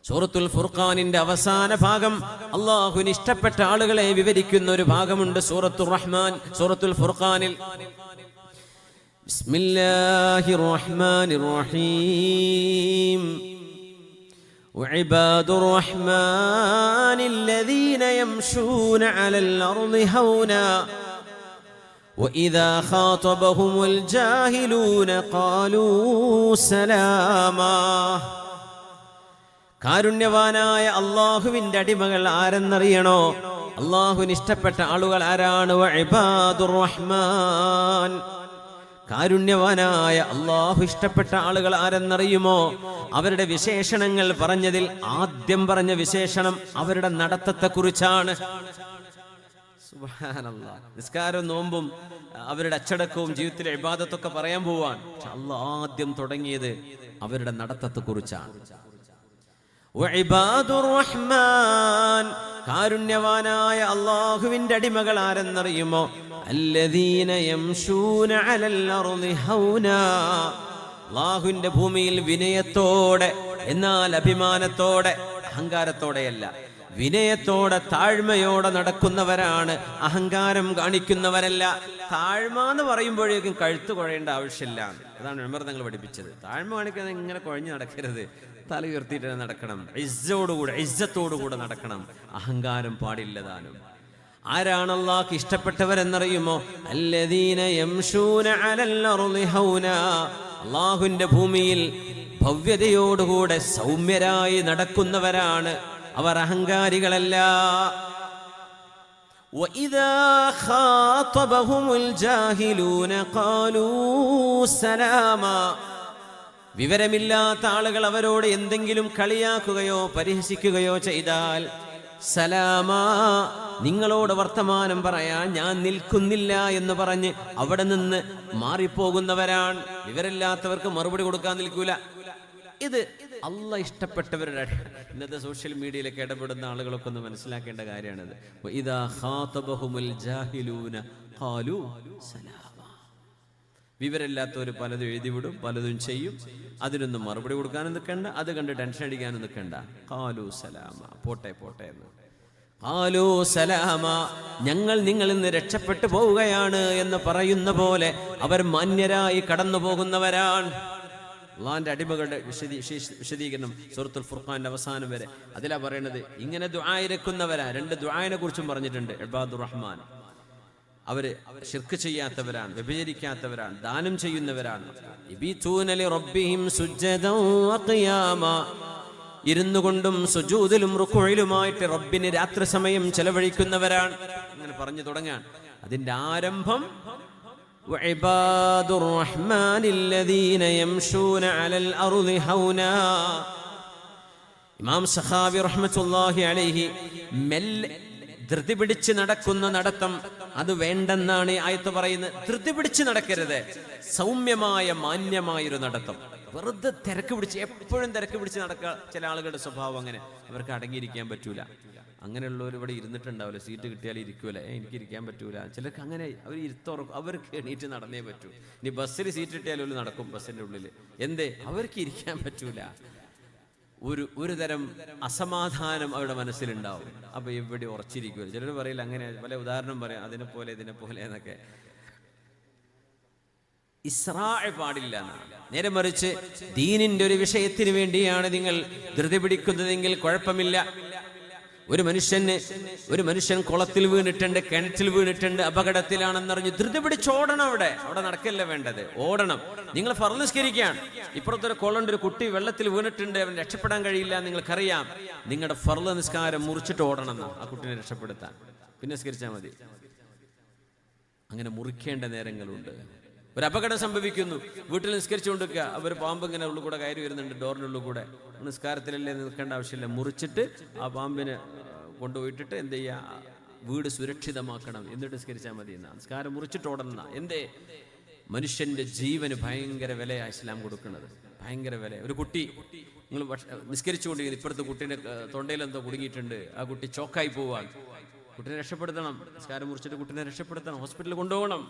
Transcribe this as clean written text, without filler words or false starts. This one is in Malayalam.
സൂറത്തുൽ ഫുർഖാനിന്റെ അവസാന ഭാഗം അല്ലാഹുവിന് ഇഷ്ടപ്പെട്ട ആളുകളെ വിവരിക്കുന്ന ഒരു ഭാഗമുണ്ട് സൂറത്തുർ റഹ്മാൻ, സൂറത്തുൽ ഫുർഖാനിൽ. ബിസ്മില്ലാഹിർ റഹ്മാനിർ റഹീം. വഇബാദുർ റഹ്മാനില്ലദീന യംശൂന അലൽ അർളി ഹൗനാ വഇദാ ഖാതബഹുമുൽ ജാഹിലൂന ഖാലൂ സലാമാ. കാരുണ്യവാനായ അള്ളാഹുവിന്റെ അടിമകൾ ആരെന്നറിയണോ? അള്ളാഹുവിന് ഇഷ്ടപ്പെട്ട ആളുകൾ ആരാണ്? വഇബാദുർ റഹ്മാൻ. കാരുണ്യവാനായ അള്ളാഹു ഇഷ്ടപ്പെട്ട ആളുകൾ ആരെന്നറിയുമോ? അവരുടെ വിശേഷണങ്ങൾ പറഞ്ഞതിൽ ആദ്യം പറഞ്ഞ വിശേഷണം അവരുടെ നടത്തത്തെക്കുറിച്ചാണ്. സുബ്ഹാനല്ലാഹ്. നിസ്കാരവും നോമ്പും അവരുടെ അച്ചടക്കവും ജീവിതത്തിലെ ഇബാദത്തൊക്കെ പറയാൻ പോവാൻ, അല്ലാഹ് ആദ്യം തുടങ്ങിയത് അവരുടെ നടത്തത്തെക്കുറിച്ചാണ്. വഇബാദുർ റഹ്മാൻ, കാരുണ്യവാനായ അല്ലാഹുവിന്റെ അടിമകൾ ആരെന്നറിയുമോ? അല്ലദീന യംശൂന അലൽ അർളി ഹൗനാ. അല്ലാഹുവിന്റെ ഭൂമിയിൽ വിനയത്തോടെ, എന്നാൽ അഭിമാനത്തോടെ, അഹങ്കാരത്തോടെയല്ല, വിനയത്തോടെ താഴ്മയോടെ നടക്കുന്നവരാണ്. അഹങ്കാരം കാണിക്കുന്നവരല്ല. താഴ്മ എന്ന് പറയുമ്പോഴേക്കും കഴുത്ത് കുഴയേണ്ട ആവശ്യമില്ല. അതാണ് ഉമർ തങ്ങൾ പഠിപ്പിച്ചത്. താഴ്മ കാണിക്കുന്നത് ഇങ്ങനെ കുഴഞ്ഞു നടക്കരുത്, തല ഉയർത്തിയിട്ട് നടക്കണം, ഇസ്സത്തോടുകൂടെ നടക്കണം. അഹങ്കാരം പാടില്ലതാനും. ആരാണ് അല്ലാഹുവിന് ഇഷ്ടപ്പെട്ടവരെന്നറിയുമോ? അല്ലദീന യംശൂന അലൽ അർളി ഹൗനാ. അല്ലാഹുവിന്റെ ഭൂമിയിൽ ഭവ്യതയോടുകൂടെ സൗമ്യരായി നടക്കുന്നവരാണ്. അവർ അഹങ്കാരികളല്ല. വഇദാ ഖാതബഹുമുൽ ജാഹിലൂന ഖാലൂ സലാമാ. വിവരമില്ലാത്ത ആളുകൾ അവരോട് എന്തെങ്കിലും കളിയാക്കുകയോ പരിഹസിക്കുകയോ ചെയ്താൽ, സലാമാ, നിങ്ങളോട് വർത്തമാനം പറയാൻ ഞാൻ നിൽക്കുന്നില്ല എന്ന് പറഞ്ഞ് അവിടെ നിന്ന് മാറിപ്പോകുന്നവരാണ്. വിവരമില്ലാത്തവർക്ക് മറുപടി കൊടുക്കാൻ നിൽക്കൂല. ഇത് അള്ളാഹ് ഇഷ്ടപ്പെട്ടവരുടെ. ഇന്നത്തെ സോഷ്യൽ മീഡിയയിലൊക്കെ ഇടപെടുന്ന ആളുകളൊക്കെ ഒന്ന് മനസ്സിലാക്കേണ്ട കാര്യമാണിത്. വഇദാ ഖാതബഹുമുൽ ജാഹിലൂന ഖാലൂ സലാമാ. വിവരമില്ലാത്തവർ പലതും എഴുതിവിടും, പലതും ചെയ്യും. അതിനൊന്നും മറുപടി കൊടുക്കാനും നിൽക്കണ്ട, അത് കണ്ട് ടെൻഷൻ അടിക്കാനും നിൽക്കണ്ട. ഖാലൂ സലാമാ, പോട്ടെ പോട്ടെ എന്ന്. ഖാലൂ സലാമാ, ഞങ്ങൾ നിങ്ങളിൽ നിന്ന് രക്ഷപ്പെട്ടു പോവുകയാണ് എന്ന് പറയുന്ന പോലെ അവർ മാന്യരായി കടന്നു പോകുന്നവരാണ്. അള്ളാഹിന്റെ അടിമകളുടെ വിശദീകരണം സൂറത്തുൽ ഫുർഖാന്റെ അവസാനം വരെ അതിലാ പറയുന്നത്. ഇങ്ങനെ ദുആ ഇരക്കുന്നവരാ. രണ്ട് ദുആനെ കുറിച്ചും പറഞ്ഞിട്ടുണ്ട്. ഇബാദുർ റഹ്മാൻ, അവര് ശിർക്ക് ചെയ്യാത്തവരാണ്, വ്യഭിചരിക്കാത്തവരാണ്, ദാനം ചെയ്യുന്നവരാണ്. യബീതൂന ലിറബ്ബിഹിം സുജ്ജദൻ വഖിയാമാ. ഇരുന്നു കൊണ്ടും സുജൂദിലും റുക്ഉയിലുമായിട്ട് റബ്ബിന് രാത്രി സമയം ചെലവഴിക്കുന്നവരാണ്. അങ്ങനെ പറഞ്ഞു തുടങ്ങാൻ. അതിന്റെ ആരംഭം വഇബാദുർ റഹ്മാനില്ലദീന യംശൂന അലൽ അർളി ഹൗനാ. ഇമാം സഖാവി റഹ്മത്തുള്ളാഹി അലൈഹി മെല്ലെ ധൃതി പിടിച്ച് നടക്കുന്ന നടത്തം അത് വേണ്ടെന്നാണ് ഈ ആയത്ത് പറയുന്നത്. ധൃതി പിടിച്ച് നടക്കരുത്. സൗമ്യമായ മാന്യമായൊരു നടത്തം. വെറുതെ തിരക്ക് പിടിച്ച് എപ്പോഴും തിരക്ക് പിടിച്ച് നടക്കുക ചില ആളുകളുടെ സ്വഭാവം അങ്ങനെ. അവർക്ക് അടങ്ങിയിരിക്കാൻ പറ്റൂല. അങ്ങനെയുള്ളവർ ഇവിടെ ഇരുന്നിട്ടുണ്ടാവില്ല. സീറ്റ് കിട്ടിയാൽ ഇരിക്കൂല. എനിക്ക് ഇരിക്കാൻ പറ്റൂല. ചിലർക്ക് അങ്ങനെ അവർ ഇരുത്തുറക്കും. അവർക്ക് എണീറ്റ് നടന്നേ പറ്റൂ. ഇനി ബസ്സിൽ സീറ്റ് കിട്ടിയാലും നടക്കും ബസ്സിന്റെ ഉള്ളിൽ. എന്തേ? അവർക്ക് ഇരിക്കാൻ പറ്റൂല. ഒരു തരം അസമാധാനം അവരുടെ മനസ്സിലുണ്ടാവും. അപ്പൊ എവിടെ ഉറച്ചിരിക്കുമല്ലോ. ചിലർ പറയില്ല, അങ്ങനെ പല ഉദാഹരണം പറയാം, അതിനെ പോലെ ഇതിനെ പോലെ എന്നൊക്കെ. ഇസ്രാഅ് പാടില്ല എന്നാണ്. നേരെ മറിച്ച് ദീനിന്റെ ഒരു വിഷയത്തിന് വേണ്ടിയാണ് നിങ്ങൾ ധൃതി പിടിക്കുന്നതെങ്കിൽ കുഴപ്പമില്ല. ഒരു മനുഷ്യൻ കുളത്തിൽ വീണിട്ടുണ്ട്, കിണറ്റിൽ വീണിട്ടുണ്ട്, അപകടത്തിലാണെന്നറിഞ്ഞ് ധൃതി പിടിച്ചോടണം. അവിടെ നടക്കല്ല വേണ്ടത്, ഓടണം. നിങ്ങൾ ഫർള് നിസ്കരിക്കുകയാണ്, ഇപ്പുറത്തൊരു കുളമുണ്ട്, ഒരു കുട്ടി വെള്ളത്തിൽ വീണിട്ടുണ്ട്, അവൻ രക്ഷപ്പെടാൻ കഴിയില്ല, നിങ്ങൾക്കറിയാം. നിങ്ങളുടെ ഫർള് നിസ്കാരം മുറിച്ചിട്ട് ഓടണം എന്നാ ആ കുട്ടിനെ രക്ഷപ്പെടുത്താൻ. പിന്നെ നിസ്കരിച്ചാൽ മതി. അങ്ങനെ മുറിക്കേണ്ട നേരങ്ങളുണ്ട്. ഒരു അപകടം സംഭവിക്കുന്നു, വീട്ടിൽ നിസ്കരിച്ചുകൊണ്ടിരിക്കുക, അവർ പാമ്പ് ഇങ്ങനെ ഉള്ളിൽ കൂടെ കയറി വരുന്നുണ്ട്, ഡോറിനുള്ളിൽ കൂടെ. നിസ്കാരത്തിലല്ലേ നിൽക്കേണ്ട ആവശ്യമില്ല, മുറിച്ചിട്ട് ആ പാമ്പിനെ കൊണ്ടുപോയിട്ടിട്ട് എന്ത് ചെയ്യുക, വീട് സുരക്ഷിതമാക്കണം, എന്നിട്ട് നിസ്കരിച്ചാൽ മതി എന്നാ. നിസ്കാരം മുറിച്ചിട്ട് ഓടണം. എന്തേ? മനുഷ്യന്റെ ജീവന് ഭയങ്കര വിലയാണ് ഇസ്ലാം കൊടുക്കുന്നത്. ഭയങ്കര വില. ഒരു കുട്ടി നിങ്ങൾ നിസ്കരിച്ചുകൊണ്ടിരിക്കുന്നു, ഇപ്പുറത്തെ കുട്ടീൻ്റെ തൊണ്ടയിലെന്തോ കുടുങ്ങിയിട്ടുണ്ട്, ആ കുട്ടി ചോക്കായി പോവാൻ. കുട്ടീനെ രക്ഷപ്പെടുത്തണം. നിസ്കാരം മുറിച്ചിട്ട് കുട്ടീനെ രക്ഷപ്പെടുത്തണം, ഹോസ്പിറ്റലിൽ കൊണ്ടുപോകണം.